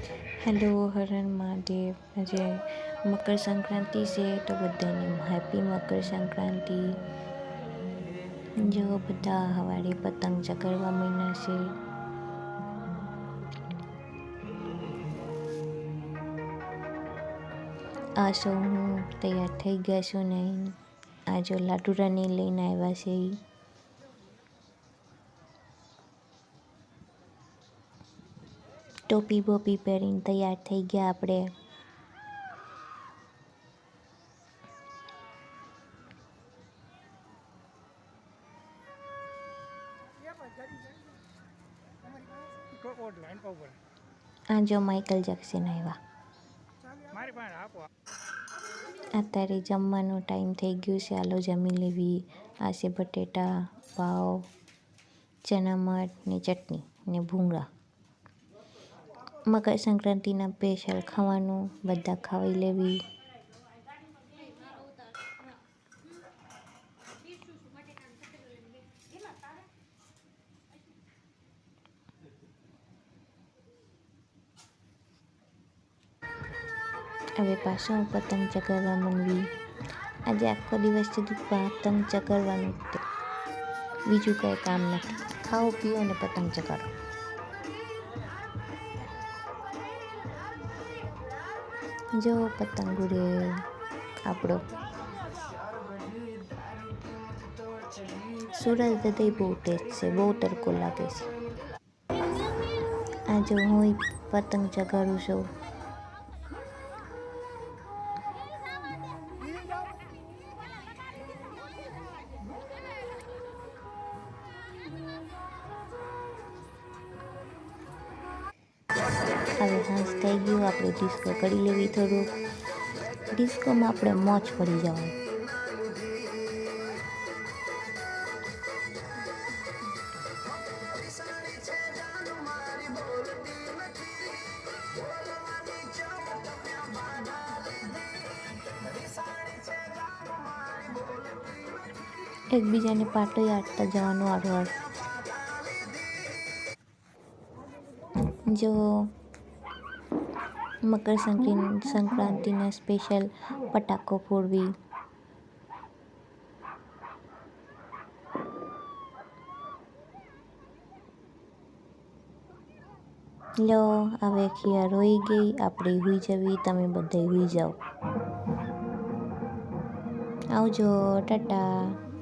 Hello Har Har Mahadev. આજે મકર સંક્રાંતિ છે તો બધાને હેપી મકર સંક્રાંતિ। જો બધા સવારે પતંગ ચગાવવા માંડ્યા છે। આ સૌ હું તૈયાર થઈ ગયા છું ને આ જો લાડુરાને લઈને આવ્યા છે। ટોપી બોપી પહેરીને તૈયાર થઈ ગયા આપણે। આ જો માઇકલ જેક્સન આવ્યા। અત્યારે જમવાનો ટાઈમ થઈ ગયો છે, આલો જમી લેવી। આ છે બટેટા પાવ, ચણા મઠ ને ચટણી ને ભૂંગળા। મકર સંક્રાંતિના સ્પેશિયલ ખાવાનું બધા ખાઈ લેવી। હવે પાછો પતંગ ચગાવવા માંડવી। આજે આખો દિવસ સુધી પતંગ ચગાવવાનું જ, બીજું કંઈ કામ નથી। ખાઓ પીઓ અને પતંગ ચગાવો। જો પતંગ ઉડે આપણો સુરત હૃદય બહુ તેજ છે, બહુ તડકો લાગે છે। આ જો હું પતંગ ચગાવું છું। હવે હાંસ થઈ ગયું, આપણે ડિસ્કો કરી લેવી। થોડુંક ડિસ્કોમાં આપણે મોજ પડી જવાનું। એકબીજાને પાટો આપતા જવાનું વાળું। જો મકર સંક્રાંતિના સ્પેશિયલ પટાકો ફોડવી। લો હવે ખીયા રોઈ ગઈ, આપણે હુઈ જવી, તમે બધા હુઈ જાઓ। આવજો, ટાટા।